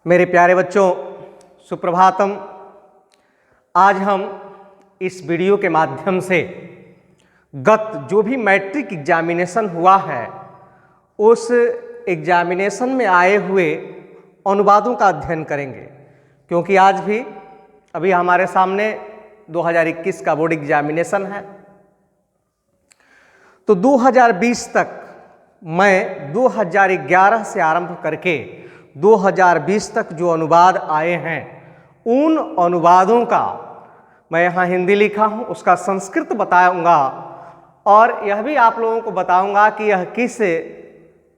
मेरे प्यारे बच्चों, सुप्रभातम। आज हम इस वीडियो के माध्यम से गत जो भी मैट्रिक एग्जामिनेशन हुआ है उस एग्जामिनेशन में आए हुए अनुवादों का अध्ययन करेंगे, क्योंकि आज भी अभी हमारे सामने 2021 का बोर्ड एग्जामिनेशन है। तो 2020 तक मैं 2011 से आरंभ करके 2020 तक जो अनुवाद आए हैं उन अनुवादों का मैं यहाँ हिंदी लिखा हूँ, उसका संस्कृत बताऊंगा और यह भी आप लोगों को बताऊंगा कि यह किस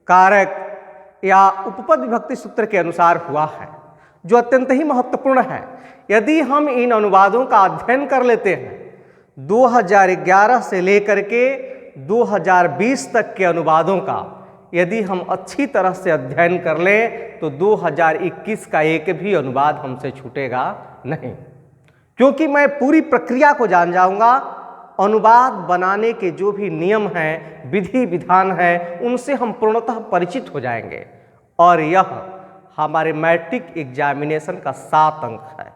कारक या उपपद विभक्ति सूत्र के अनुसार हुआ है, जो अत्यंत ही महत्वपूर्ण है। यदि हम इन अनुवादों का अध्ययन कर लेते हैं 2011 से लेकर के 2020 तक के अनुवादों का यदि हम अच्छी तरह से अध्ययन कर लें तो 2021 का एक भी अनुवाद हमसे छूटेगा नहीं, क्योंकि मैं पूरी प्रक्रिया को जान जाऊंगा। अनुवाद बनाने के जो भी नियम हैं, विधि विधान है, उनसे हम पूर्णतः परिचित हो जाएंगे और यह हमारे मैट्रिक एग्जामिनेशन का 7 अंक है,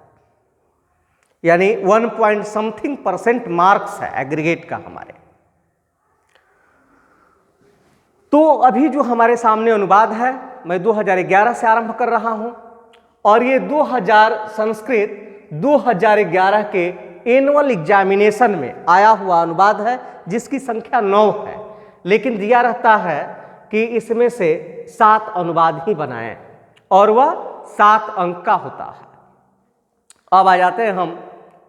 यानी 1.something% मार्क्स है एग्रीगेट का हमारे। तो अभी जो हमारे सामने अनुवाद है मैं 2011 से आरंभ कर रहा हूं और ये 2000 संस्कृत 2011 के एनुअल एग्जामिनेशन में आया हुआ अनुवाद है, जिसकी संख्या 9 है, लेकिन दिया रहता है कि इसमें से 7 अनुवाद ही बनाएं और वह 7 अंक का होता है। अब आ जाते हैं हम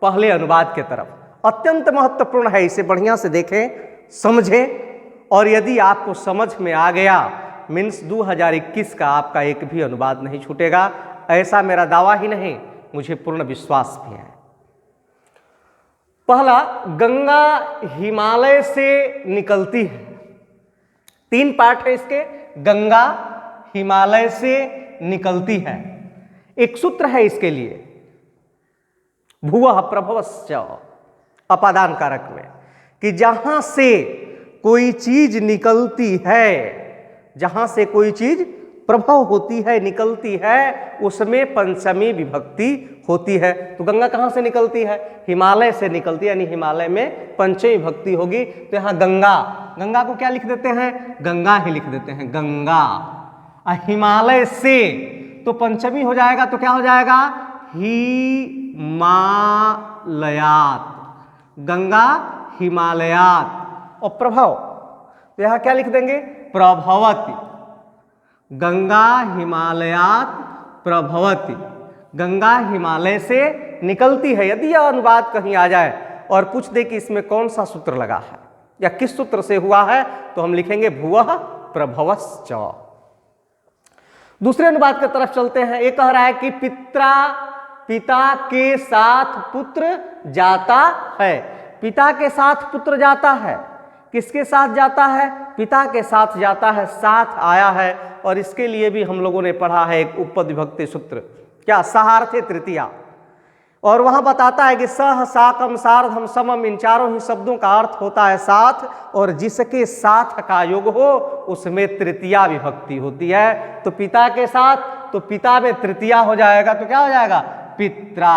पहले अनुवाद के तरफ। अत्यंत महत्वपूर्ण है, इसे बढ़िया से देखें, समझें, और यदि आपको समझ में आ गया मीन्स 2021 का आपका एक भी अनुवाद नहीं छूटेगा। ऐसा मेरा दावा ही नहीं, मुझे पूर्ण विश्वास भी है। पहला, गंगा हिमालय से निकलती है। 3 पार्ट है इसके। गंगा हिमालय से निकलती है। एक सूत्र है इसके लिए, भुवः प्रभवश्च, अपादान कारक में, कि जहां से कोई चीज निकलती है, जहां से कोई चीज प्रभव होती है, निकलती है, उसमें पंचमी विभक्ति होती है। तो गंगा कहां से निकलती है? हिमालय से निकलती है, यानी हिमालय में पंचमी विभक्ति होगी। तो यहां गंगा, गंगा को क्या लिख देते हैं? गंगा ही लिख देते हैं, गंगा। हिमालय से तो पंचमी हो जाएगा, तो क्या हो जाएगा? हिमालयात, गंगा हिमालयात। और प्रभव, तो यहां क्या लिख देंगे? प्रभवती, गंगा हिमालयात प्रभवती। गंगा हिमालय से निकलती है। यदि यह अनुवाद कहीं आ जाए और पूछ दे कि इसमें कौन सा सूत्र लगा है या किस सूत्र से हुआ है, तो हम लिखेंगे भुवः प्रभवश्च। दूसरे अनुवाद की तरफ चलते हैं। एक कह रहा है कि पिता के साथ पुत्र जाता है। पिता के साथ पुत्र जाता है। किसके साथ जाता है? पिता के साथ जाता है, साथ आया है। और इसके लिए भी हम लोगों ने पढ़ा है एक उपपद विभक्ति सूत्र, क्या? सहार्थे तृतीया। और वहां बताता है कि सह, साकम, सार्धम, समम, इन चारों ही शब्दों का अर्थ होता है साथ, और जिसके साथ का योग हो उसमें तृतीया विभक्ति होती है। तो पिता के साथ, तो पिता में तृतीया हो जाएगा, तो क्या हो जाएगा? पित्रा।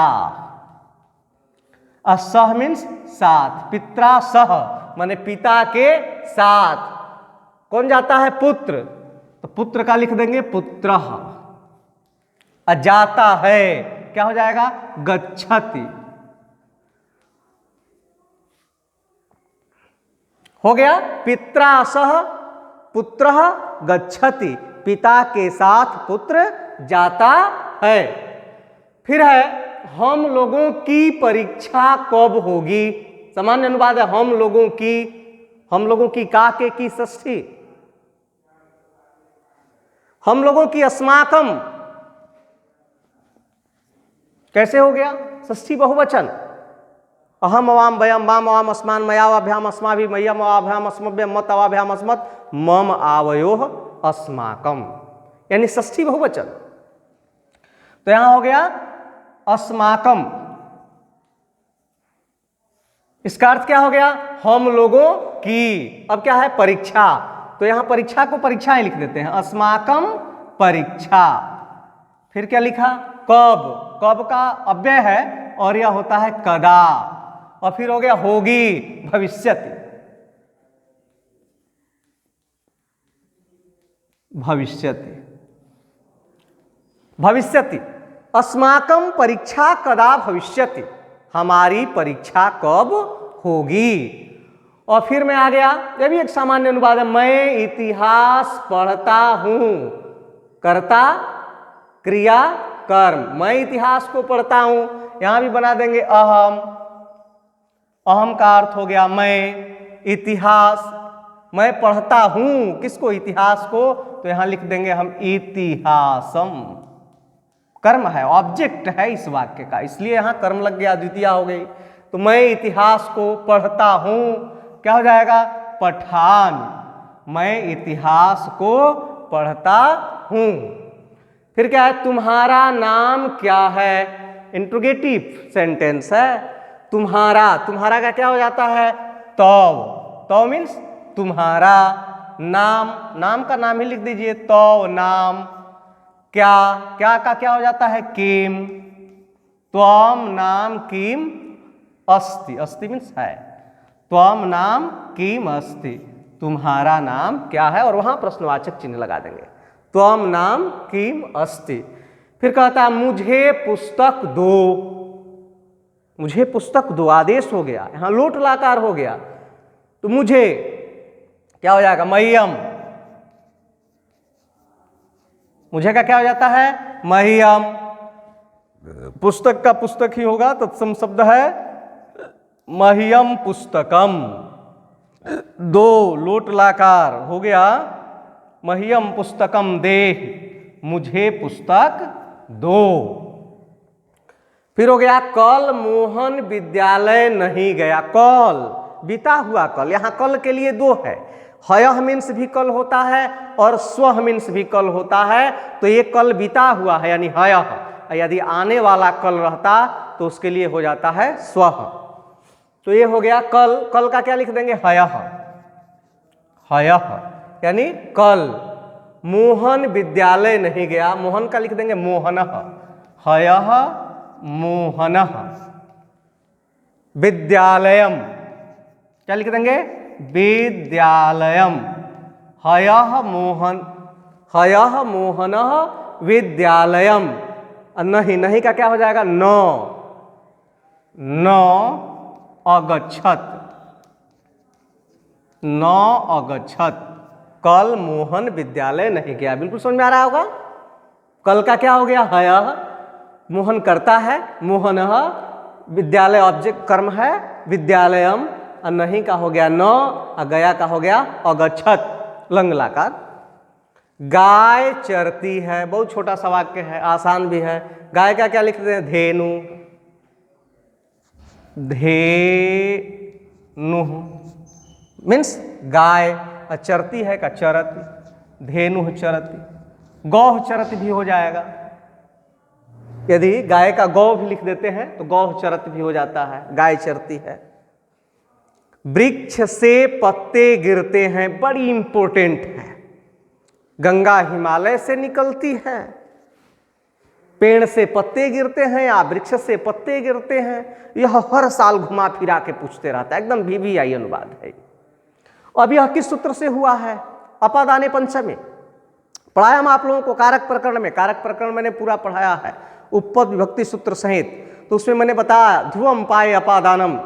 असह मीन्स साथ, पित्रा सह माने पिता के साथ। कौन जाता है? पुत्र। तो पुत्र का लिख देंगे पुत्रः। जाता है, क्या हो जाएगा? गच्छति। हो गया, पित्रा सह पुत्रः गच्छति, पिता के साथ पुत्र जाता है। फिर है, हम लोगों की परीक्षा कब होगी? सामान्य अनुवाद है हम लोगों की काके की षष्ठी, हम लोगों की अस्माकम। कैसे हो गया? षष्ठी बहुवचन। अहम अवाम वयम वाम अवाम अस्मान मयावाभ्याम अस्माभि मय्यम अवाभ्याम अस्मभ्यम मत अवाभ्याम अस्मत् मम आवयोः अस्माकम, यानी षष्ठी बहुवचन। तो यहां हो गया अस्माकम। इसका अर्थ क्या हो गया? हम लोगों की। अब क्या है? परीक्षा। तो यहां परीक्षा को परीक्षा ही लिख देते हैं, अस्माकम परीक्षा। फिर क्या लिखा, कब, कब का अव्यय है और यह होता है कदा। और फिर हो गया होगी, भविष्यति, भविष्यति, भविष्यति। अस्माकं परीक्षा कदा भविष्यति, हमारी परीक्षा कब होगी। और फिर मैं आ गया, यह भी एक सामान्य अनुवाद है, मैं इतिहास पढ़ता हूं, कर्ता क्रिया कर्म, मैं इतिहास को पढ़ता हूं। यहां भी बना देंगे अहम, अहम का अर्थ हो गया मैं, इतिहास, मैं पढ़ता हूं किसको, इतिहास को, तो यहां लिख देंगे हम इतिहासम, कर्म है, ऑब्जेक्ट है इस वाक्य का, इसलिए यहां कर्म लग गया, द्वितीया हो गई। तो मैं इतिहास को पढ़ता हूं, क्या हो जाएगा, पठान, मैं इतिहास को पढ़ता हूं। फिर क्या है, तुम्हारा नाम क्या है, इंट्रोगेटिव सेंटेंस है, तुम्हारा, तुम्हारा का क्या हो जाता है, तव, तव मीन्स तुम्हारा, नाम, नाम का नाम ही लिख दीजिए, तव नाम, क्या, क्या का क्या हो जाता है, किम, त्वम नाम किम अस्ति, अस्ति मीन्स है, त्वम नाम किम अस्ति, तुम्हारा नाम क्या है, और वहां प्रश्नवाचक चिन्ह लगा देंगे, त्वम नाम किम अस्ति। फिर कहता है मुझे पुस्तक दो, मुझे पुस्तक दो, आदेश हो गया, यहां लोट लाकार हो गया, तो मुझे क्या हो जाएगा, मह्यम, मुझे का क्या हो जाता है, मह्यम, पुस्तक का पुस्तक ही होगा, तत्सम शब्द है मह्यम पुस्तकम, दो लोट लाकार हो गया, मह्यम पुस्तकम दे, मुझे पुस्तक दो। फिर हो गया कल मोहन विद्यालय नहीं गया, कल बीता हुआ कल, यहां कल के लिए दो है, हयः मीन्स भी कल होता है और स्वः मीन्स भी कल होता है, तो ये कल बीता हुआ है यानी हयः, यदि आने वाला कल रहता तो उसके लिए हो जाता है स्वः। तो ये हो गया कल, कल का क्या लिख देंगे, हयः, हयः यानी कल। मोहन विद्यालय नहीं गया, मोहन का लिख देंगे मोहनः, हयः मोहनः। विद्यालयम क्या लिख देंगे, विद्यालयम, हयः मोहन, हयः मोहनः विद्यालयम। नहीं, नहीं का क्या हो जाएगा, न, न अगच्छत, न अगच्छत, कल मोहन विद्यालय नहीं गया। बिल्कुल समझ में आ रहा होगा, कल का क्या हो गया, हयः, मोहन करता है, मोहनः, विद्यालय ऑब्जेक्ट कर्म है, विद्यालयम, और नहीं का हो गया न, और गया का हो गया अगच्छत, लंग लाकार। गाय चरती है, बहुत छोटा सा वाक्य है, आसान भी है, गाय का क्या लिखते हैं, धेनु, धेनु मीन्स गाय, और चरती है का चरती, धेनु चरती, गौ चरती भी हो जाएगा, यदि गाय का गौ भी लिख देते हैं तो गौ चरत भी हो जाता है, गाय चरती है। वृक्ष से पत्ते गिरते हैं, बड़ी इंपॉर्टेंट है, गंगा हिमालय से निकलती है, पेड़ से पत्ते गिरते हैं या वृक्ष से पत्ते गिरते हैं, यह हर साल घुमा फिरा के पूछते रहता है, एकदम VVI अनुवाद है। अब यह किस सूत्र से हुआ है, अपादाने पंचमी पढ़ाया हम आप लोगों को कारक प्रकरण में, कारक प्रकरण मैंने पूरा पढ़ाया है उपपद विभक्ति सूत्र सहित, तो उसमें मैंने बताया ध्रुवम पाए अपादानम,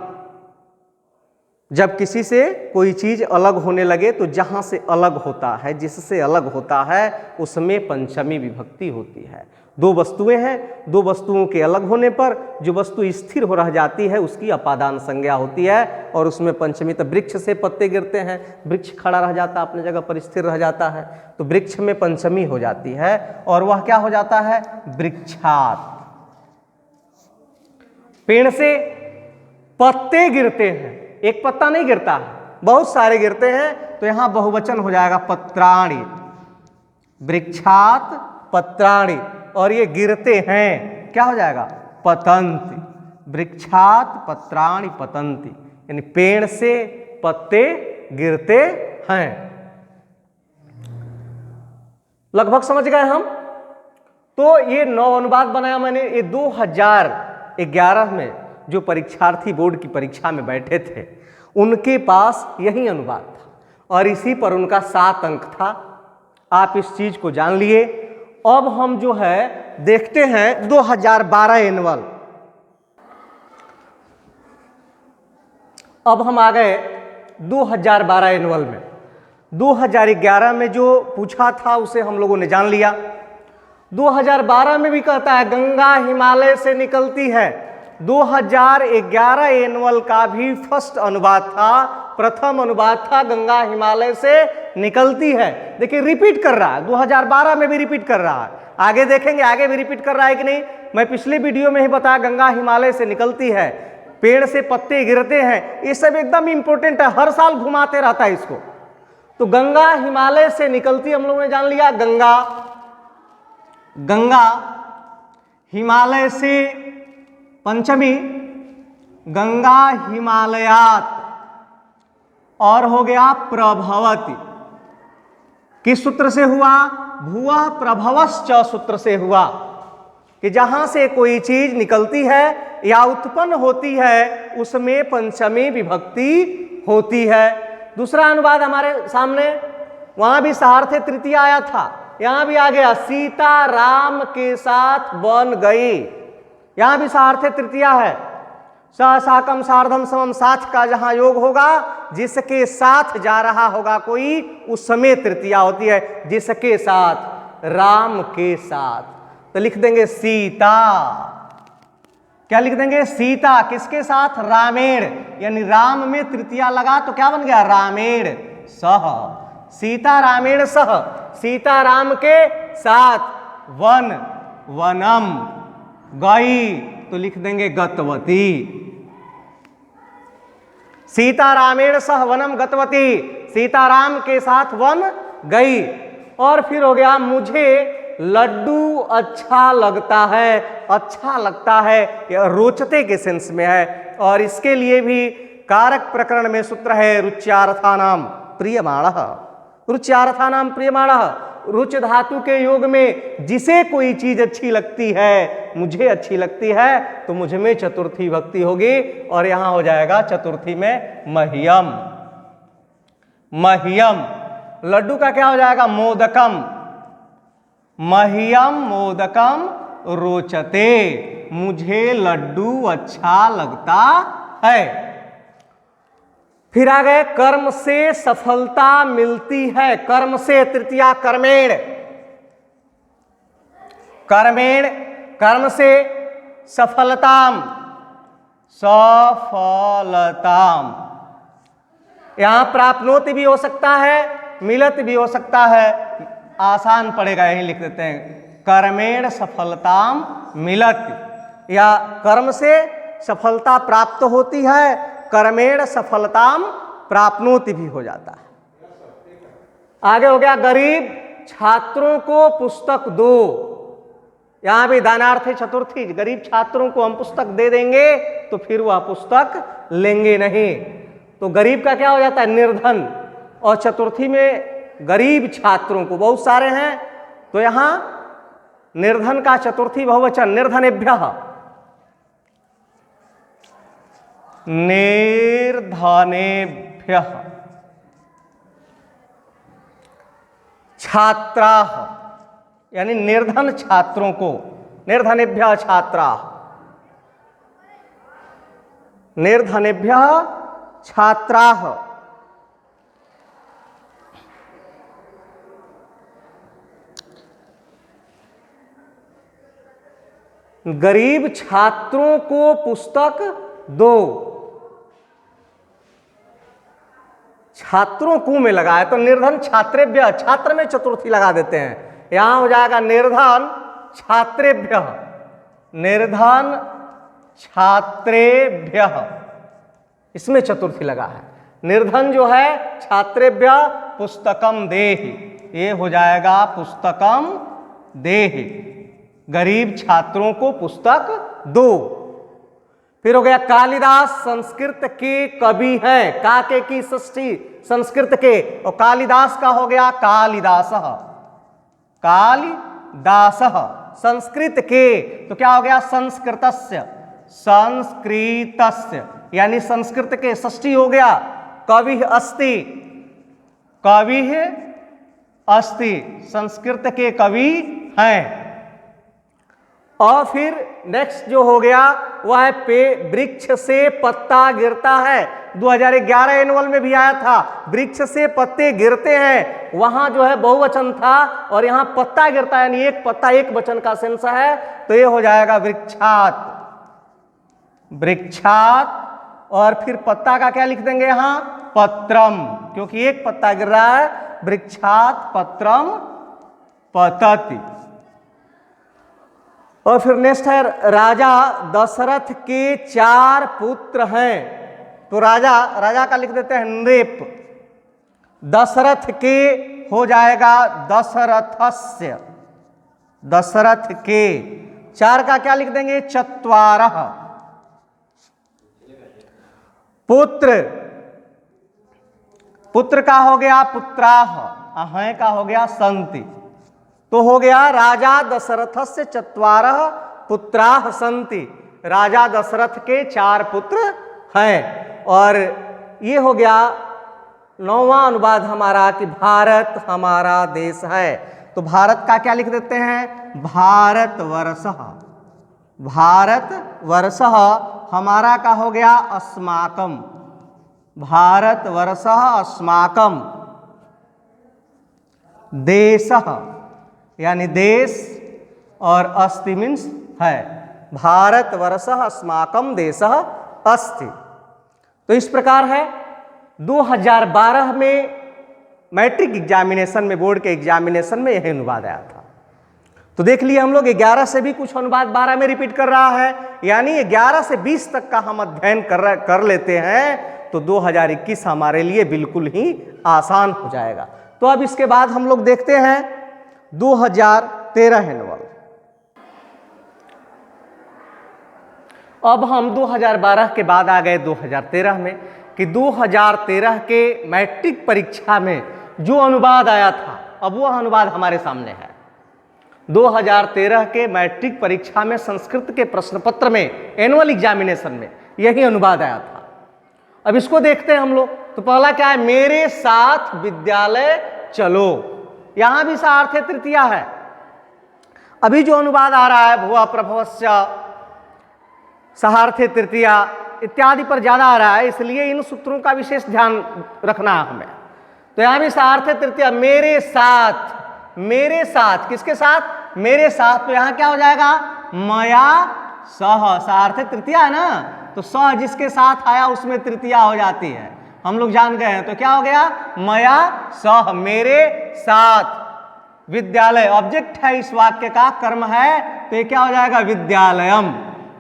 जब किसी से कोई चीज अलग होने लगे तो जहां से अलग होता है, जिससे अलग होता है उसमें पंचमी विभक्ति होती है। दो वस्तुएं हैं, दो वस्तुओं के अलग होने पर जो वस्तु स्थिर हो रह जाती है उसकी अपादान संज्ञा होती है, और उसमें पंचमी। तो वृक्ष से पत्ते गिरते हैं, वृक्ष खड़ा रह जाता है, अपने जगह पर स्थिर रह जाता है, तो वृक्ष में पंचमी हो जाती है, और वह क्या हो जाता है, वृक्षात। पेड़ से पत्ते गिरते हैं, एक पत्ता नहीं गिरता है, बहुत सारे गिरते हैं, तो यहां बहुवचन हो जाएगा पत्राणि, वृक्षात पत्राणि, और ये गिरते हैं क्या हो जाएगा, पतंति, वृक्षात पत्राणि पतंति, यानी पेड़ से पत्ते गिरते हैं। लगभग समझ गए हम। तो ये 9 अनुवाद बनाया मैंने। ये 2011 में जो परीक्षार्थी बोर्ड की परीक्षा में बैठे थे उनके पास यही अनुवाद था और इसी पर उनका 7 अंक था। आप इस चीज को जान लिए। अब हम जो है देखते हैं 2012 एनुअल। अब हम आ गए 2012 एनुअल में। 2011 में जो पूछा था उसे हम लोगों ने जान लिया। 2012 में भी कहता है गंगा हिमालय से निकलती है। 2011 एनुअल का भी फर्स्ट अनुवाद था, प्रथम अनुवाद था गंगा हिमालय से निकलती है। देखिए रिपीट कर रहा है, 2012 में भी रिपीट कर रहा है, आगे देखेंगे आगे भी रिपीट कर रहा है कि नहीं। मैं पिछले वीडियो में ही बताया गंगा हिमालय से निकलती है, पेड़ से पत्ते गिरते हैं, ये सब एकदम इंपॉर्टेंट है, हर साल घुमाते रहता है इसको। तो गंगा हिमालय से निकलती हम लोगों ने जान लिया। गंगा हिमालय से पंचमी गंगा हिमालयात और हो गया प्रभवती। किस सूत्र से हुआ? भुवः प्रभवश्च सूत्र से हुआ कि जहां से कोई चीज निकलती है या उत्पन्न होती है उसमें पंचमी विभक्ति होती है। दूसरा अनुवाद हमारे सामने, वहां भी सार्थे तृतीया आया था, यहां भी आ गया सीता राम के साथ वन गई। यहां भी सार्थे तृतीया है, स साकम सार्धम समम, साथ का जहां योग होगा जिसके साथ जा रहा होगा कोई उस समय तृतीया होती है, जिसके साथ, राम के साथ। तो लिख देंगे सीता। क्या लिख देंगे? सीता। किसके साथ? रामेण, यानी राम में तृतीया लगा तो क्या बन गया? रामेण सह। सीता रामेण सह, सीता राम के साथ, वन वनम गई तो लिख देंगे गतवती। सीता रामेण सह वनम गतवती, सीताराम के साथ वन गई। और फिर हो गया मुझे लड्डू अच्छा लगता है। अच्छा लगता है यह रोचते के सेंस में है और इसके लिए भी कारक प्रकरण में सूत्र है रुच्यार्थानाम प्रियमाणः। रुच्यार्थानाम प्रियमाणः, रुच धातु के योग में जिसे कोई चीज अच्छी लगती है, मुझे अच्छी लगती है तो मुझ में चतुर्थी भक्ति होगी और यहां हो जाएगा चतुर्थी में मह्यम। मह्यम लड्डू का क्या हो जाएगा? मोदकम। मह्यम मोदकम रोचते, मुझे लड्डू अच्छा लगता है। फिर आ गए कर्म से सफलता मिलती है। कर्म से तृतीया कर्मेण। कर्मेण कर्म से सफलताम, सफलताम। यहां प्राप्नोति भी हो सकता है, मिलत भी हो सकता है, आसान पड़ेगा यही लिख देते हैं कर्मेण सफलताम मिलत, या कर्म से सफलता प्राप्त होती है, कर्मेण सफलताम प्राप्नोति भी हो जाता है। आगे हो गया गरीब छात्रों को पुस्तक दो। यहां भी दानार्थ चतुर्थी, गरीब छात्रों को हम पुस्तक दे देंगे तो फिर वह पुस्तक लेंगे नहीं, तो गरीब का क्या हो जाता है? निर्धन। और चतुर्थी में गरीब छात्रों को बहुत सारे हैं तो यहां निर्धन का चतुर्थी बहुवचन निर्धनेभ्यः। निर्धनेभ्यः छात्राः, यानी निर्धन छात्रों को, निर्धनेभ्यः छात्राः, निर्धनेभ्यः छात्राः। गरीब छात्रों को पुस्तक दो। छात्रों को में लगा है तो निर्धन छात्रेभ्य, छात्र में चतुर्थी लगा देते हैं, यहां हो जाएगा निर्धन छात्रेभ्य। निर्धन छात्रेभ्य, इसमें चतुर्थी लगा है। निर्धन जो है छात्रेभ्य पुस्तकम देहि, ये हो जाएगा पुस्तकम देहि, गरीब छात्रों को पुस्तक दो। फिर हो गया कालिदास संस्कृत के कवि हैं। काके की षष्ठी संस्कृत के, और कालिदास का हो गया कालिदासः। कालिदासः संस्कृत के, तो क्या हो गया संस्कृतस्य, संस्कृतस्य यानी संस्कृत के, षष्ठी हो गया कवि अस्ति, कवि अस्ति, संस्कृत के कवि हैं। और फिर नेक्स्ट जो हो गया वह है पे वृक्ष से पत्ता गिरता है, 2011 एनुअल में भी आया था, वृक्ष से पत्ते गिरते हैं, वहां जो है बहुवचन था और यहां पत्ता गिरता है यानी एक पत्ता एक वचन का सेंस है, तो ये हो जाएगा वृक्षात, वृक्षात। और फिर पत्ता का क्या लिख देंगे यहां पत्रम, क्योंकि एक पत्ता गिर रहा है, वृक्षात पत्रम पतति। और फिर नेक्स्ट है राजा दशरथ के 4 पुत्र हैं, तो राजा का लिख देते हैं नृप, दशरथ के हो जाएगा दशरथस्य, दशरथ के, 4 का क्या लिख देंगे चत्वारः, पुत्र, पुत्र का हो गया पुत्राः, अहय का हो गया संति, तो हो गया राजा दशरथस्य चत्वारः पुत्राः सन्ति, राजा दशरथ के 4 पुत्र हैं। और ये हो गया 9वां अनुवाद हमारा कि भारत हमारा देश है, तो भारत का क्या लिख देते हैं भारतवर्षः, भारतवर्षः, हमारा का हो गया अस्माकं, भारतवर्षः अस्माकं, देशः यानी देश और अस्ति मीन्स है, भारतवर्षः अस्माकं देशः अस्ति। तो इस प्रकार है 2012 में मैट्रिक एग्जामिनेशन में, बोर्ड के एग्जामिनेशन में यह अनुवाद आया था। तो देख लिए हम लोग 11 से भी कुछ अनुवाद 12 में रिपीट कर रहा है, यानी 11 से 20 तक का हम अध्ययन कर लेते हैं तो 2021 हमारे लिए बिल्कुल ही आसान हो जाएगा। तो अब इसके बाद हम लोग देखते हैं 2013 एनुअल। अब हम 2012 के बाद आ गए 2013 में कि 2013 के मैट्रिक परीक्षा में जो अनुवाद आया था, अब वह अनुवाद हमारे सामने है। 2013 के मैट्रिक परीक्षा में संस्कृत के प्रश्न पत्र में, एनुअल एग्जामिनेशन में यही अनुवाद आया था। अब इसको देखते हैं हम लोग। तो पहला क्या है, मेरे साथ विद्यालय चलो, यहां भी सार्थे तृतीया है। अभी जो अनुवाद आ रहा है भुवा प्रभवस्य सहार्थे तृतीया इत्यादि पर ज्यादा आ रहा है, इसलिए इन सूत्रों का विशेष ध्यान रखना है हमें। तो यहां भी सहार्थे तृतीया, मेरे साथ, मेरे साथ, किसके साथ, मेरे साथ, तो यहां क्या हो जाएगा मया सह, सहार्थे तृतीया है ना, तो सह जिसके साथ आया उसमें तृतीया हो जाती है, हम लोग जान गए हैं। तो क्या हो गया मया सह, मेरे साथ, विद्यालय ऑब्जेक्ट है इस वाक्य का, कर्म है, तो ये क्या हो जाएगा विद्यालयम,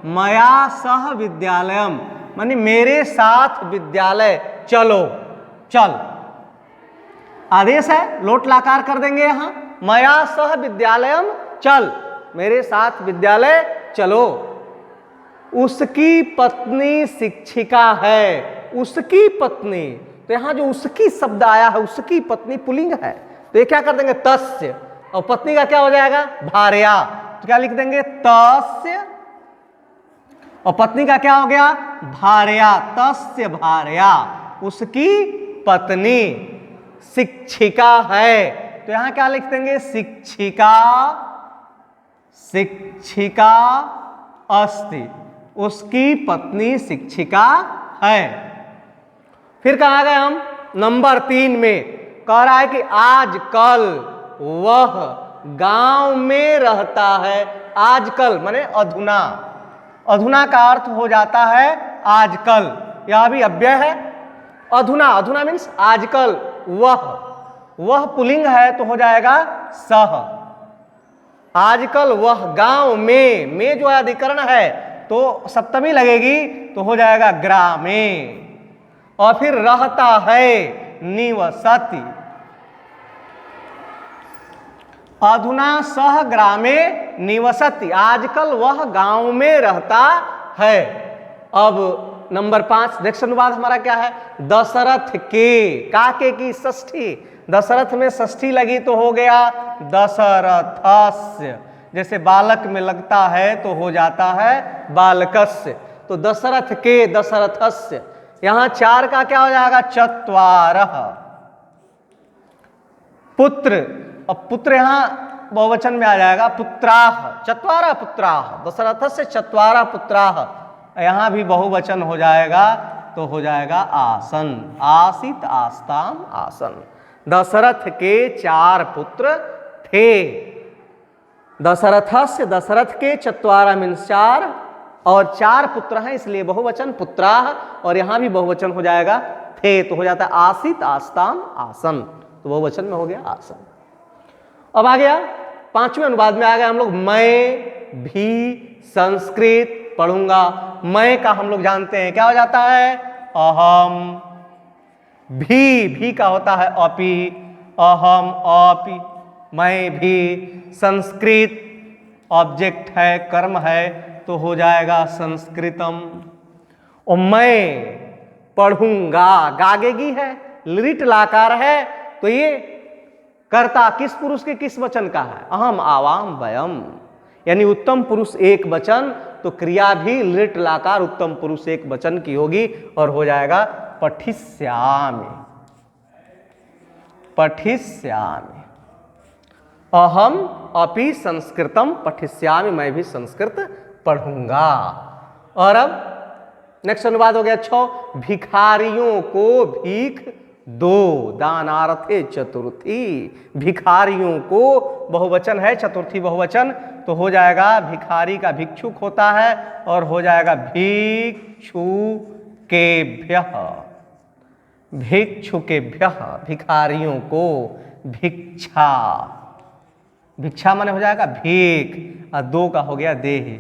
मया सह विद्यालयम, माने मेरे साथ विद्यालय चलो, चल आदेश है, लोट लाकार कर देंगे यहां, मया सह विद्यालयम चल, मेरे साथ विद्यालय चलो। उसकी पत्नी शिक्षिका है, उसकी पत्नी, तो यहां जो उसकी शब्द आया है, उसकी पत्नी पुल्लिंग है, तो ये क्या कर देंगे तस्य, और पत्नी का क्या हो जाएगा भार्या, तो क्या लिख देंगे तस्य, और पत्नी का क्या हो गया भार्या, तस्य भार्या, उसकी पत्नी, शिक्षिका है, तो यहां क्या लिख देंगे शिक्षिका, शिक्षिका अस्ति, उसकी पत्नी शिक्षिका है। फिर कहा गए हम नंबर 3 में, कह रहा है कि आजकल वह गांव में रहता है, आजकल माने अधुना, अधुना का अर्थ हो जाता है आजकल, यह भी अव्यय है, अधुना, अधुना मीन्स आजकल, वह पुल्लिंग है तो हो जाएगा सह, आजकल वह गांव में जो अधिकरण है तो सप्तमी लगेगी तो हो जाएगा ग्रामे, और फिर रहता है निवसति, अधुना सह ग्रामे निवसति, आजकल वह गांव में रहता है। अब नंबर 5 नेक्स्ट अनुवाद हमारा क्या है, दशरथ के, काके की षष्ठी, दशरथ में षष्ठी लगी तो हो गया दशरथस्य, जैसे बालक में लगता है तो हो जाता है बालकस्य। तो दशरथ के दशरथस्य, यहां 4 का क्या हो जाएगा? चत्वारः। पुत्र, अब पुत्र यहां बहुवचन में आ जाएगा, पुत्राः, चत्वारः पुत्राः, दशरथस्य चत्वारः पुत्राः। यहां भी बहुवचन हो जाएगा तो हो जाएगा आसन, आसित आस्ताम आसन। दशरथ के 4 पुत्र थे। दशरथस्य, दशरथ के, चत्वारः मीन्स 4, और 4 पुत्र हैं इसलिए बहुवचन पुत्राः, और यहां भी बहुवचन हो जाएगा थे तो हो जाता है आसित आस्ताम आसन। तो बहुवचन में हो गया आसन। अब आ गया 5वें अनुवाद में आ गया हम लोग, मैं भी संस्कृत पढ़ूंगा। मैं का हम लोग जानते हैं क्या हो जाता है? अहम। भी का होता है अपि, अहम अपि, मैं भी। संस्कृत ऑब्जेक्ट है, कर्म है, तो हो जाएगा संस्कृतम। और मैं पढ़ूंगा, गागेगी है, लिट लाकार है, तो ये कर्ता किस पुरुष के किस वचन का है? अहम आवाम वयम, यानी उत्तम पुरुष एक वचन, तो क्रिया भी लिट लाकार उत्तम पुरुष एक वचन की होगी और हो जाएगा पठिष्यामि। पठिष्यामि, अहम अपि संस्कृतम पठिष्यामि, मैं भी संस्कृत पढ़ूंगा। और अब नेक्स्ट अनुवाद हो गया 6, भिखारियों को भीख दो, दानार्थे चतुर्थी। भिखारियों को बहुवचन है, चतुर्थी बहुवचन, तो हो जाएगा भिखारी का भिक्षुक होता है और हो जाएगा भिक्षुकेभ्यः। भिक्षुकेभ्यः, भिखारियों को भिक्षा। भिक्षा माने हो जाएगा भीख, और 2 का हो गया देहि।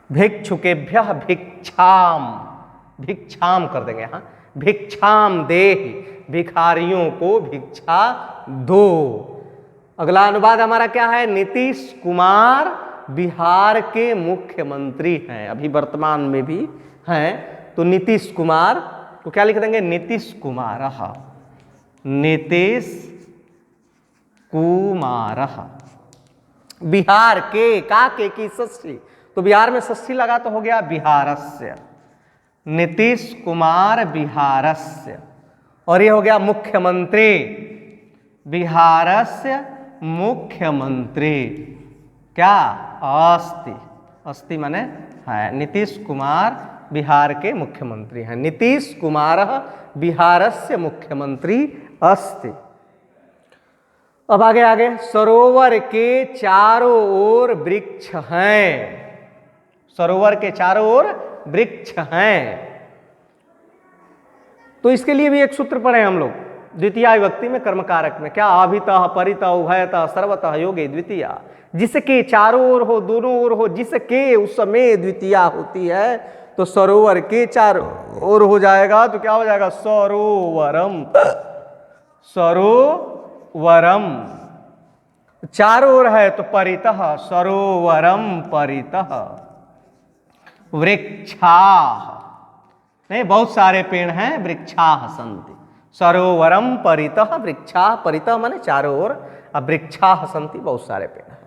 भिक्षुकेभ्यः भिक्षाम, भिक्षाम कर देंगे यहाँ, भिक्षाम देहि, भिखारियों को भिक्षा दो। अगला अनुवाद हमारा क्या है? नीतीश कुमार बिहार के मुख्यमंत्री हैं, अभी वर्तमान में भी हैं, तो नीतीश कुमार को क्या लिख देंगे? नीतीश कुमारः। नीतीश कुमारः, बिहार के, का के की षष्ठी, तो बिहार में षष्ठी लगा तो हो गया बिहारस्य। नीतीश कुमार बिहारस्य, और ये हो गया मुख्यमंत्री, बिहारस्य मुख्यमंत्री। क्या? अस्ति, अस्ति माने है। नीतीश कुमार बिहार के मुख्यमंत्री हैं। नीतीश कुमार बिहारस्य मुख्यमंत्री अस्ति। अब आगे आगे, सरोवर के चारों ओर वृक्ष हैं। सरोवर के चारों ओर वृक्ष हैं, तो इसके लिए भी एक सूत्र पढ़े हम लोग, द्वितीया विभक्ति में कर्मकारक में। क्या? अभितः परितः उभयतः सर्वतः योगे द्वितीया। जिसके चारों ओर हो, दोनों ओर हो, जिसके उसमें द्वितीया होती है, तो सरोवर के चारों ओर हो जाएगा तो क्या हो जाएगा? सरोवरम। सरोवरम, चारों ओर है तो परितः, सरोवरम परितः। वृक्षाः, नहीं बहुत सारे पेड़ हैं, वृक्षाः सन्ति। सरोवरम परितः वृक्षाः, परितः माने चारों ओर, अब वृक्षाः सन्ति बहुत सारे पेड़ हैं।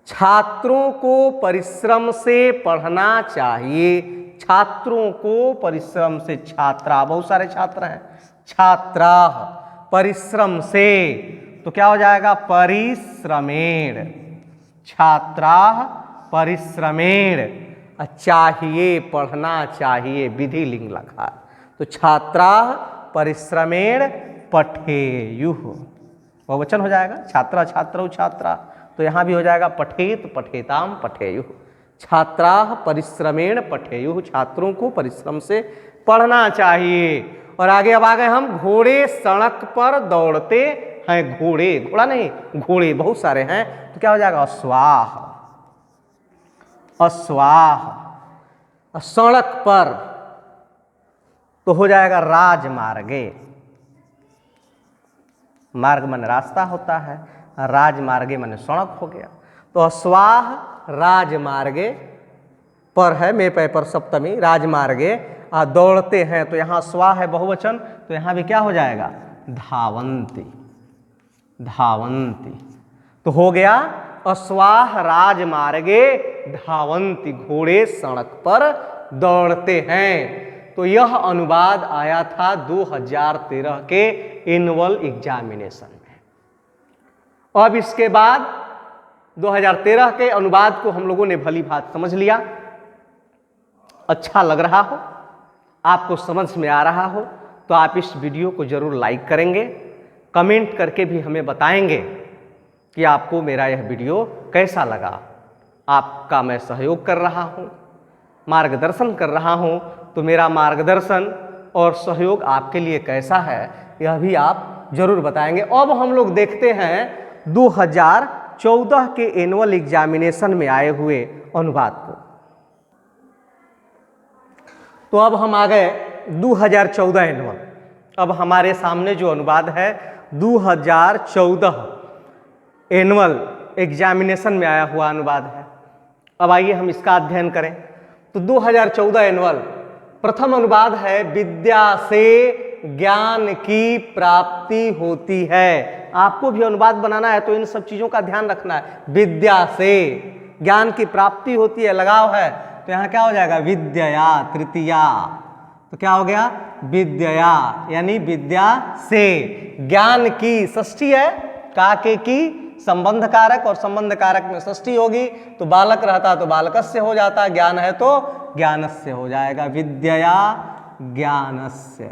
छात्रों को परिश्रम से पढ़ना चाहिए। छात्रों को परिश्रम से, छात्रा बहुत सारे छात्र हैं, छात्राः, परिश्रम से, तो क्या हो जाएगा? परिश्रमेण। छात्राः परिश्रमेण, चाहिए, पढ़ना चाहिए, विधि लिंग लगा, तो छात्राः परिश्रमेण पठेयुः, बहुवचन हो जाएगा। छात्रा छात्रौ छात्रा, तो यहाँ भी हो जाएगा पठेत पठेताम पठेयुः। छात्राः परिश्रमेण पठेयुः, छात्रों को परिश्रम से पढ़ना चाहिए। और आगे अब आ गए हम, घोड़े सड़क पर दौड़ते हैं। घोड़े, घोड़ा नहीं, घोड़े बहुत सारे हैं, तो क्या हो जाएगा? अश्वाः। अश्वाः, सड़क पर, तो हो जाएगा राजमार्गे। मार्ग मन रास्ता होता है, राजमार्गे मन सड़क हो गया, तो अश्वाः राजमार्गे पर है, मे पे पर सप्तमी, राजमार्गे दौड़ते हैं, तो यहाँ स्वा है बहुवचन, तो यहाँ भी क्या हो जाएगा? धावंती। धावंती, तो हो गया अश्वाह राजमार्गे धावंती, घोड़े सड़क पर दौड़ते हैं। तो यह अनुवाद आया था 2013 के एनुअल एग्जामिनेशन में। अब इसके बाद 2013 के अनुवाद को हम लोगों ने भली भांति समझ लिया। अच्छा लग रहा हो, आपको समझ में आ रहा हो, तो आप इस वीडियो को जरूर लाइक करेंगे, कमेंट करके भी हमें बताएंगे कि आपको मेरा यह वीडियो कैसा लगा। आपका मैं सहयोग कर रहा हूँ, मार्गदर्शन कर रहा हूँ, तो मेरा मार्गदर्शन और सहयोग आपके लिए कैसा है यह भी आप जरूर बताएंगे। अब हम लोग देखते हैं 2014 के एनुअल एग्जामिनेशन में आए हुए अनुवाद को। तो अब हम आ गए 2014 एनुअल। अब हमारे सामने जो अनुवाद है 2014 एनुअल एग्जामिनेशन में आया हुआ अनुवाद है। अब आइए हम इसका अध्ययन करें। तो 2014 एनुअल प्रथम अनुवाद है, विद्या से ज्ञान की प्राप्ति होती है। आपको भी अनुवाद बनाना है तो इन सब चीजों का ध्यान रखना है। विद्या से ज्ञान की प्राप्ति होती है, लगाव है, तो यहां क्या हो जाएगा, विद्या तृतीया। तो क्या हो गया, विद्या, यानी विद्या से। ज्ञान की षष्ठी है, काके की संबंध कारक, और संबंध कारक में षष्ठी होगी तो बालक रहता तो बालकस्य हो जाता, ज्ञान है तो ज्ञानस्य हो जाएगा। विद्या ज्ञानस्य,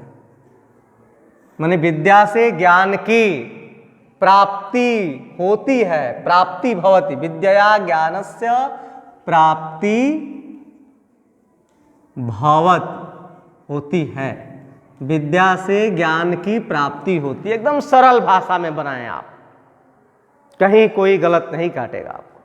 माने विद्या से ज्ञान की प्राप्ति होती है, प्राप्ति भवति, विद्या ज्ञानस्य प्राप्ति भवत होती है। विद्या से ज्ञान की प्राप्ति होती है। एकदम सरल भाषा में बनाएं आप, कहीं कोई गलत नहीं काटेगा आपको।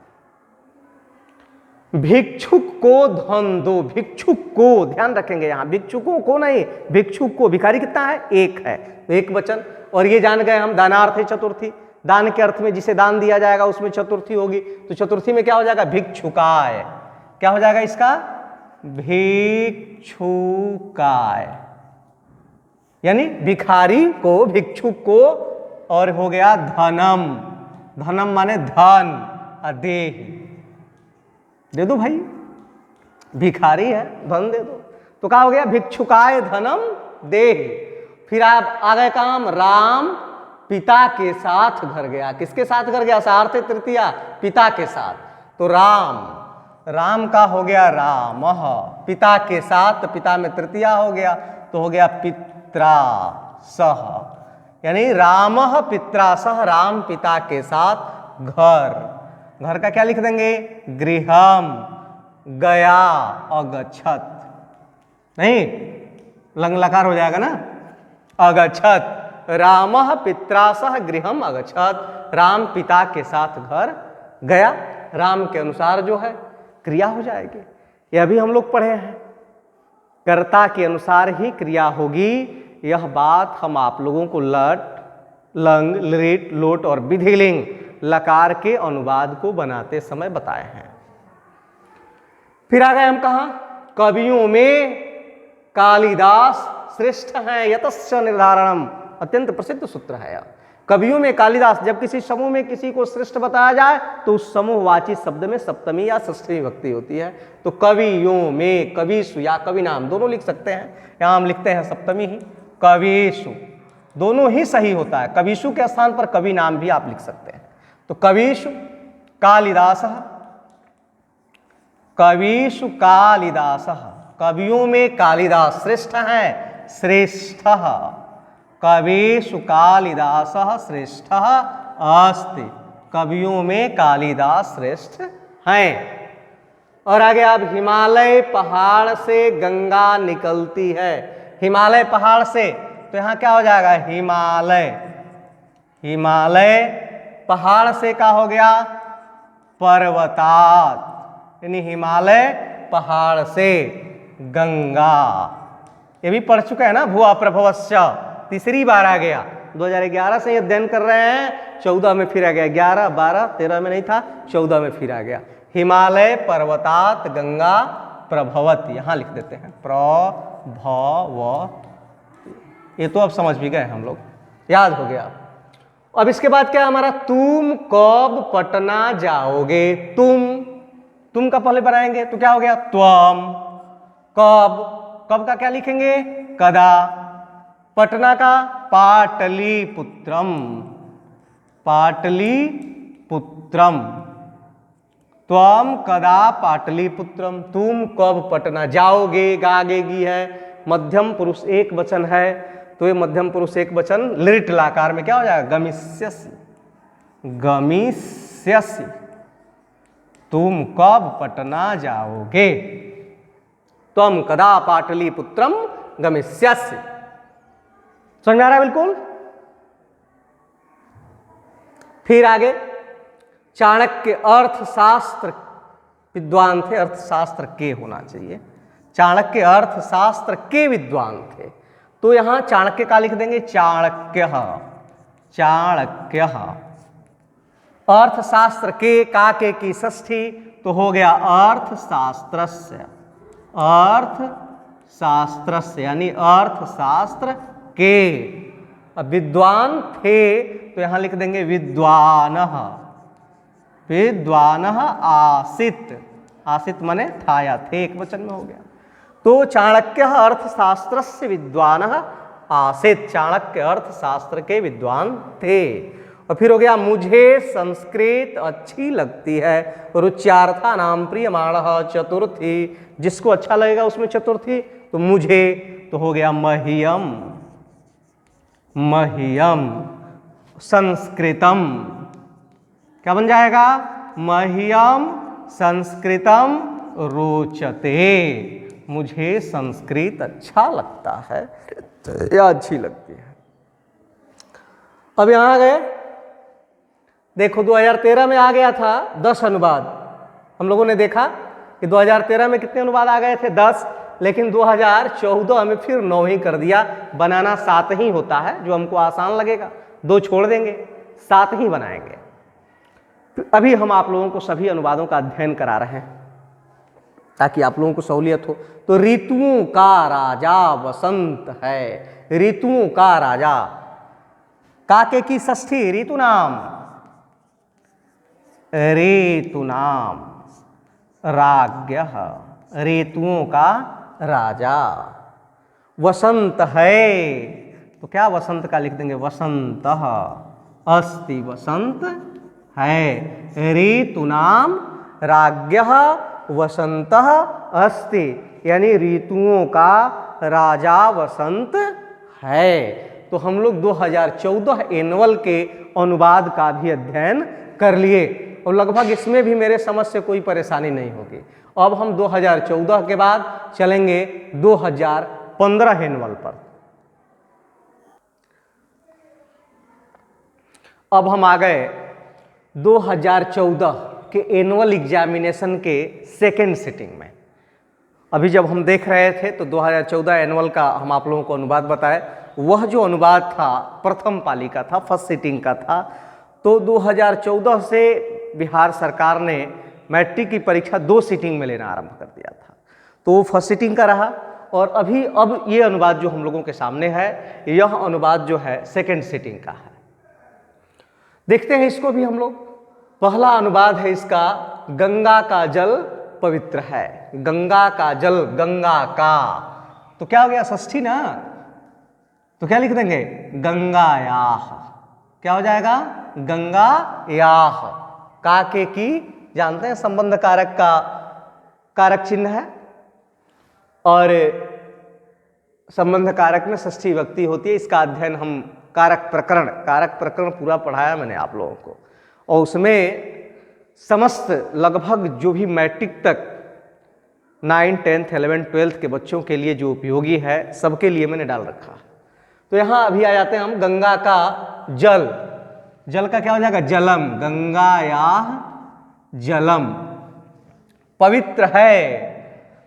भिक्षुक को धन दो, भिक्षुक को ध्यान रखेंगे, यहां भिक्षुकों को नहीं, भिक्षुक को। भिखारी कितना है, एक है, एक वचन। और ये जान गए हम दानार्थ है चतुर्थी, दान के अर्थ में जिसे दान दिया जाएगा उसमें चतुर्थी होगी, तो चतुर्थी में क्या हो जाएगा, भिक्षुकाय। क्या हो जाएगा इसका, भिक्षुकाय, यानी भिखारी को, भिक्षुक को। और हो गया धनम, धनम माने धन, अदेह, दे दो भाई, भिखारी है धन दे दो। तो क्या हो गया, भिक्षुकाय धनम देह। फिर आप आगे काम, राम पिता के साथ घर गया। किसके साथ घर गया, सार्थ तृतीया, पिता के साथ। तो राम, राम का हो गया राम, पिता के साथ, पिता में तृतीया हो गया तो हो गया पित्रा सह, यानी राम पित्रा सह, राम पिता के साथ घर। घर का क्या लिख देंगे, गृहम, गया, अगच्छत, नहीं लंग लकार हो जाएगा ना, अगच्छत। राम पित्रा सह गृहम अगच्छत, राम पिता के साथ घर गया। राम के अनुसार जो है क्रिया हो जाएगी, यह भी हम लोग पढ़े हैं, कर्ता के अनुसार ही क्रिया होगी। यह बात हम आप लोगों को लट, लंग, लिट, लोट और विधिलिंग लकार के अनुवाद को बनाते समय बताए हैं। फिर आ गए हम कहा, कवियों में कालिदास श्रेष्ठ हैं, यतस्य निर्धारणम, अत्यंत प्रसिद्ध सूत्र है। कवियों में कालिदास, जब किसी समूह में किसी को श्रेष्ठ बताया जाए तो उस समूहवाची शब्द में सप्तमी या षष्ठी विभक्ति होती है। तो कवियों में, कविषु या कवि नाम दोनों लिख सकते हैं, यहां हम लिखते हैं सप्तमी ही, कविषु, दोनों ही सही होता है। कविषु के स्थान पर कवि नाम भी आप लिख सकते हैं। तो कविषु कालिदास, कविषु कालिदास, कवियों में कालिदास श्रेष्ठ हैं, श्रेष्ठ, कविषु कालिदास श्रेष्ठ अस्ति, कवियों में कालिदास श्रेष्ठ हैं। और आगे अब, हिमालय पहाड़ से गंगा निकलती है। हिमालय पहाड़ से, तो यहां क्या हो जाएगा, हिमालय, हिमालय पहाड़ से क्या हो गया, पर्वतात, यानी हिमालय पहाड़ से गंगा। ये भी पढ़ चुका है ना, भुआ प्रभवस्य, तीसरी बार आ गया। 2011 से अध्ययन कर रहे हैं, 14 में फिर आ गया, 11, 12, 13 में नहीं था, 14 में फिर आ गया। हिमालय पर्वतात गंगा प्रभवती, यहां लिख देते हैं प्रभवती। ये तो अब समझ भी गए हम लोग, याद हो गया। अब इसके बाद क्या हमारा, तुम कब पटना जाओगे। तुम का पहले बनाएंगे तो क्या हो गया, त्वम। कब, कब का क्या लिखेंगे, कदा। पटना का पाटलिपुत्रम, पाटलिपुत्रम। त्वम कदा पाटलिपुत्रम, तुम कब पटना जाओगे। गागेगी है, मध्यम पुरुष एक वचन है, तो ये मध्यम पुरुष एक वचन लिट लाकार में क्या हो जाएगा, गमिष्यसि, गमिष्यसि। तुम कब पटना जाओगे। त्वम कदा पाटलिपुत्रम गमिष्यसि। समझ में आ रहा है बिल्कुल। फिर आगे, चाणक्य अर्थशास्त्र विद्वान थे, अर्थशास्त्र के होना चाहिए। चाणक्य अर्थशास्त्र के विद्वान थे, तो यहां चाणक्य का लिख देंगे, चाणक्य, चाणक्य। अर्थशास्त्र के, का के की षष्ठी, तो हो गया अर्थशास्त्रस्य, अर्थशास्त्रस्य यानी अर्थशास्त्र के। अब विद्वान थे तो यहां लिख देंगे विद्वानः, विद्वानः आसित, आसित माने था या थे, एक वचन में हो गया। तो चाणक्य अर्थशास्त्रस्य विद्वानः आसित, चाणक्य अर्थशास्त्र के विद्वान थे। और फिर हो गया, मुझे संस्कृत अच्छी लगती है, रुच्यार्था नाम प्रियमाणः चतुर्थी, जिसको अच्छा लगेगा उसमें चतुर्थी, तो मुझे, तो हो गया मह्यम, मह्यम। संस्कृतम क्या बन जाएगा, मह्यम संस्कृतम रोचते, मुझे संस्कृत अच्छा लगता है या अच्छी लगती है। अब यहां आ गए, देखो 2013 में आ गया था 10 अनुवाद। हम लोगों ने देखा कि 2013 में कितने अनुवाद आ गए थे, 10, लेकिन 2014 में फिर 9 ही कर दिया। बनाना 7 ही होता है, जो हमको आसान लगेगा, 2 छोड़ देंगे, 7 ही बनाएंगे। अभी हम आप लोगों को सभी अनुवादों का अध्ययन करा रहे हैं ताकि आप लोगों को सहूलियत हो। तो ऋतुओं का राजा वसंत है, ऋतुओं का राजा, काके की षष्ठी ऋतु नाम, ऋतु नाम, राज्ञः ऋतुओं का राजा। वसंत है, तो क्या वसंत का लिख देंगे, वसंतः अस्ति, वसंत है। ऋतु नाम राज्ञः वसंतः अस्ति, यानी ऋतुओं का राजा वसंत है। तो हम लोग 2014 एनुअल के अनुवाद का भी अध्ययन कर लिए, और लगभग इसमें भी मेरे समझ से कोई परेशानी नहीं होगी। अब हम 2014 के बाद चलेंगे 2015 एनुअल पर। अब हम आ गए 2014 के एनुअल एग्जामिनेशन के सेकेंड सिटिंग में। अभी जब हम देख रहे थे तो 2014 एनुअल का हम आप लोगों को अनुवाद बताए। वह जो अनुवाद था प्रथम पाली का था, फर्स्ट सिटिंग का था। तो 2014 से बिहार सरकार ने मैट्रिक की परीक्षा 2 सिटिंग में लेना आरंभ कर दिया था, तो वो फर्स्ट सिटिंग का रहा। और अभी अब ये अनुवाद जो हम लोगों के सामने है, यह अनुवाद जो है सेकेंड सिटिंग का है। देखते हैं इसको भी हम लोग। पहला अनुवाद है इसका, गंगा का जल पवित्र है, गंगा का जल, गंगा का, तो क्या हो गया, षष्ठी ना, तो क्या लिख देंगे, गंगायाः। क्या हो जाएगा, गंगायाः। काके की जानते हैं, संबंध कारक का कारक चिन्ह है, और संबंध कारक में षष्ठी विभक्ति होती है। इसका अध्ययन हम कारक प्रकरण पूरा पढ़ाया मैंने आप लोगों को, और उसमें समस्त लगभग जो भी मैट्रिक तक 9, 10, 11, 12 के बच्चों के लिए जो उपयोगी है, सबके लिए मैंने डाल रखा। तो यहाँ अभी आ जाते हैं हम, गंगा का जल, जल का क्या हो जाएगा, जलम, गंगायाः जलम, पवित्र है,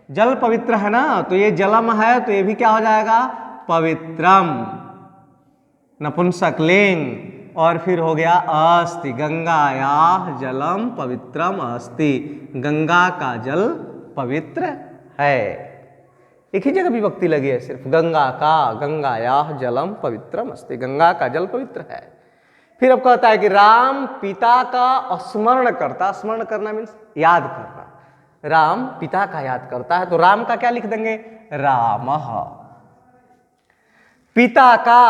जल पवित्र है ना, तो ये जलम है, तो ये भी क्या हो जाएगा, पवित्रम, नपुंसक लिंग। और फिर हो गया अस्ति, गंगायाः जलम पवित्रम अस्ति, गंगा का जल पवित्र है। एक ही जगह विभक्ति लगी है सिर्फ, गंगा का, गंगायाः जलम पवित्रम अस्ति, गंगा का जल पवित्र है। फिर अब कहता है कि राम पिता का स्मरण करता, स्मरण करना मीन्स याद करना, राम पिता का याद करता है, तो राम का क्या लिख देंगे, रामः। पिता का,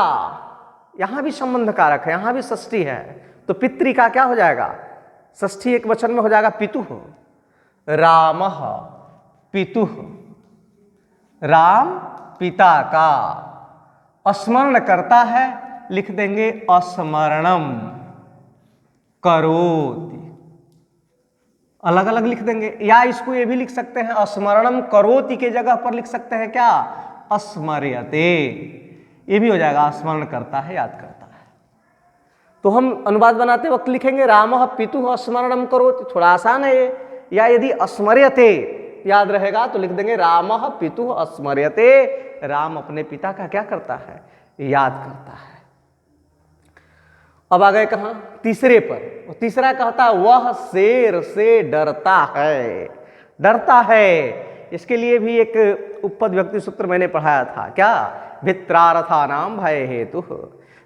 यहां भी संबंध कारक है, यहां भी षष्ठी है, तो पितृ का क्या हो जाएगा, षष्ठी एक वचन में हो जाएगा पितुः, रामः पितुः। राम पिता का स्मरण करता है, लिख देंगे स्मरणम करोति, अलग अलग लिख देंगे, या इसको ये भी लिख सकते हैं स्मरणम करोति के जगह पर लिख सकते हैं क्या, स्मर्यते, ये भी हो जाएगा, स्मरण करता है, याद करता है। तो हम अनुवाद बनाते वक्त लिखेंगे रामः पितुः स्मरणम करोति, थोड़ा आसान है ये, या यदि स्मर्यते याद रहेगा तो लिख देंगे रामः पितुः स्मर्यते, राम अपने पिता का क्या करता है, याद करता है। अब आ गए कहां, तीसरे पर। तीसरा कहता है वह शेर से डरता है, डरता है। इसके लिए भी एक उपपद व्यक्ति सूत्र मैंने पढ़ाया था, क्या, भित्रार्था नाम भय हेतु,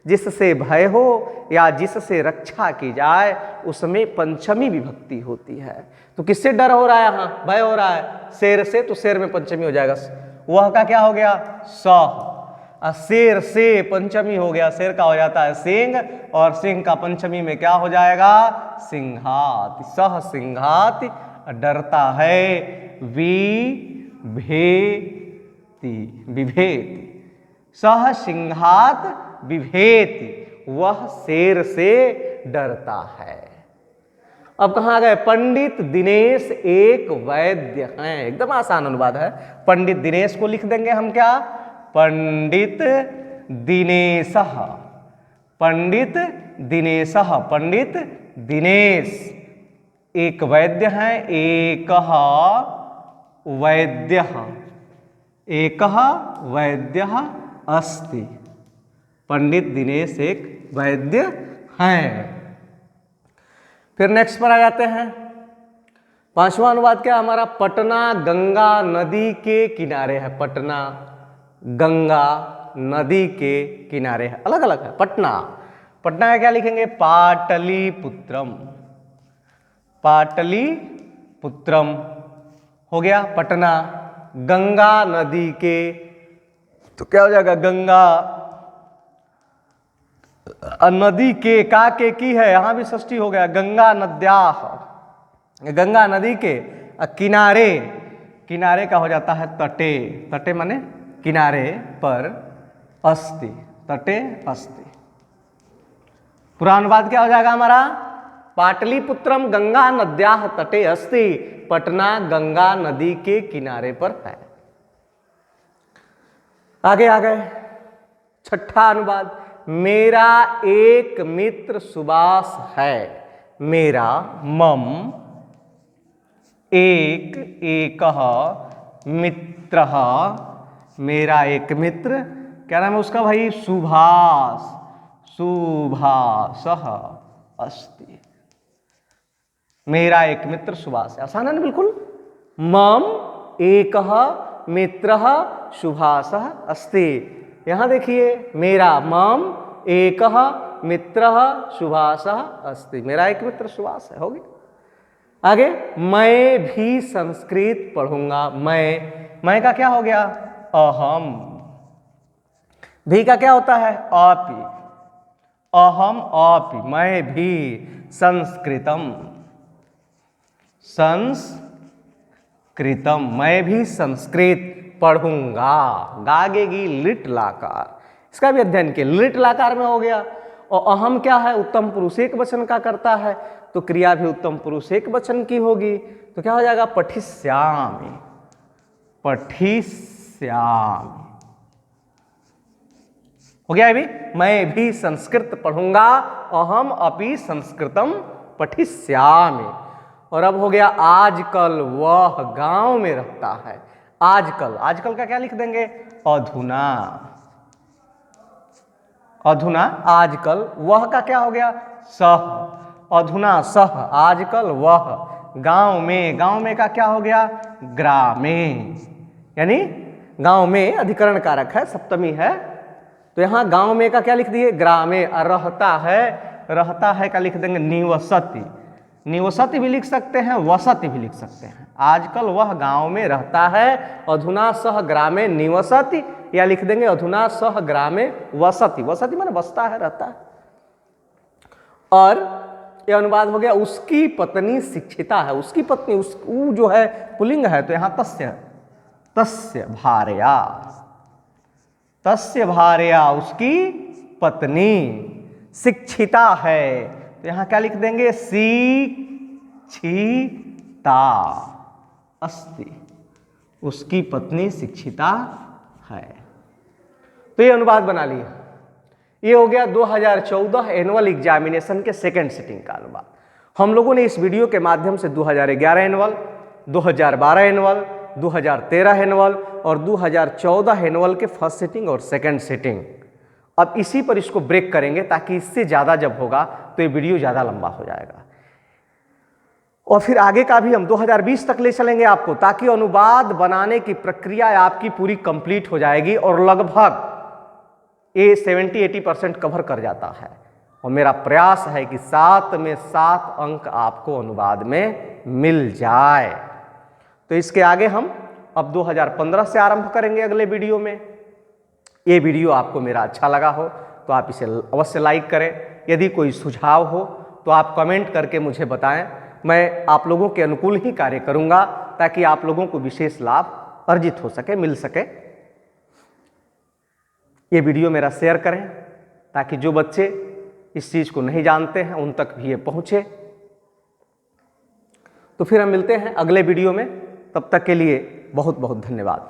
जिससे भय हो या जिससे रक्षा की जाए उसमें पंचमी विभक्ति होती है। तो किससे डर हो रहा है, यहाँ भय हो रहा है, शेर से, तो शेर में पंचमी हो जाएगा, वह का क्या हो गया, स, शेर से पंचमी हो गया, शेर का हो जाता है सिंह, और सिंह का पंचमी में क्या हो जाएगा, सिंहात, सह सिंहात, डरता है, विभेति, सह सिंहात विभेति, वह शेर से डरता है। अब कहाँ गए, पंडित दिनेश एक वैद्य हैं, एकदम आसान अनुवाद है। पंडित दिनेश को लिख देंगे हम क्या, पंडित दिनेशः, पंडित दिनेशः, पंडित दिनेश एक वैद्य हैं, एकः वैद्यः, एकः वैद्यः अस्ति, पंडित दिनेश एक वैद्य हैं। फिर नेक्स्ट पर आ जाते हैं, पांचवा अनुवाद क्या हमारा, पटना गंगा नदी के किनारे है, पटना गंगा नदी के किनारे है, अलग अलग है। पटना, पटना का क्या लिखेंगे, पाटलिपुत्रम, पाटलिपुत्रम हो गया पटना। गंगा नदी के, तो क्या हो जाएगा, गंगा नदी के, का के की है, यहां भी षष्ठी हो गया, गंगा नद्याः, गंगा नदी के किनारे, किनारे का हो जाता है तटे, तटे माने किनारे पर, अस्ति, तटे अस्ति। पूरा अनुवाद क्या हो जाएगा हमारा, पाटलिपुत्रम गंगा नद्याः तटे अस्ति, पटना गंगा नदी के किनारे पर है। आगे आ गए, छठा अनुवाद, मेरा एक मित्र सुभाष है, मेरा मम एक, एकः मित्रः, मेरा एक मित्र, क्या नाम है उसका भाई, सुभाष, सुभाषः अस्ति, मेरा एक मित्र सुभाष है, आसान है ना बिल्कुल। मम एकः मित्रः सुभाषः अस्ति, यहां देखिए, मेरा मम एकः मित्रः सुभाषः अस्ति, मेरा एक मित्र सुभाष है, हो गया। आगे, मैं भी संस्कृत पढ़ूंगा, मैं का क्या हो गया, अहम, भी का क्या होता है, अपि, अहम अपि, मैं भी, संस्कृतम, संस्कृतम, मैं भी संस्कृत पढ़ूंगा, गागेगी लिट लाकार, इसका भी अध्ययन किया, लिट लाकार में हो गया। और अहम क्या है, उत्तम पुरुष एक वचन का करता है, तो क्रिया भी उत्तम पुरुष एक वचन की होगी, तो क्या हो जाएगा, पठिष्यामि, पठिष्यामि हो गया अभी, मैं भी संस्कृत पढ़ूंगा, अहम अपि संस्कृतम पठिष्यामि। और अब हो गया, आजकल वह गांव में रहता है, आजकल, आजकल का क्या लिख देंगे, अधुना, अधुना आजकल, वह का क्या हो गया, सह, अधुना सह, आजकल वह गांव में, गांव में का क्या हो गया, ग्रामे, यानी गांव में अधिकरण कारक है, सप्तमी है, तो यहां गांव में का क्या लिख दिए, ग्रामे, रहता है, रहता है, क्या लिख देंगे, निवसति। निवसति भी लिख सकते हैं, वसति भी लिख सकते हैं। आजकल वह गांव में रहता है, अधुना सह ग्रामे निवसति, या लिख देंगे अधुना सह ग्रामे वसति। वसति माने बसता है, रहता है। और यह अनुवाद हो गया, उसकी पत्नी शिक्षिता है। उसकी पत्नी, उ जो है पुल्लिंग है, तो यहां तस्य भार्या, तस्य भार्या उसकी पत्नी शिक्षिता है, तो यहां क्या लिख देंगे, शिक्षिता अस्ति, उसकी पत्नी शिक्षिता है। तो ये अनुवाद बना लिया। ये हो गया 2014 एनुअल एग्जामिनेशन के सेकंड सिटिंग का अनुवाद। हम लोगों ने इस वीडियो के माध्यम से 2011 एनुअल, 2012 एनुअल, 2013 एनुअल और 2014 एनुअल के फर्स्ट सिटिंग और सेकंड सिटिंग, अब इसी पर इसको ब्रेक करेंगे, ताकि इससे ज़्यादा जब होगा तो ये वीडियो ज़्यादा लंबा हो जाएगा। और फिर आगे का भी हम 2020 तक ले चलेंगे आपको, ताकि अनुवाद बनाने की प्रक्रिया आपकी पूरी कंप्लीट हो जाएगी और लगभग ये 70-80% कवर कर जाता है। और मेरा प्रयास है कि 7 में 7 अंक आपको अनुवाद में मिल जाए। तो इसके आगे हम अब 2015 से आरंभ करेंगे अगले वीडियो में। ये वीडियो आपको मेरा अच्छा लगा हो तो आप इसे अवश्य लाइक करें। यदि कोई सुझाव हो तो आप कमेंट करके मुझे बताएं। मैं आप लोगों के अनुकूल ही कार्य करूंगा, ताकि आप लोगों को विशेष लाभ अर्जित हो सके, मिल सके। ये वीडियो मेरा शेयर करें, ताकि जो बच्चे इस चीज़ को नहीं जानते हैं उन तक भी ये पहुँचे। तो फिर हम मिलते हैं अगले वीडियो में, तब तक के लिए बहुत बहुत धन्यवाद।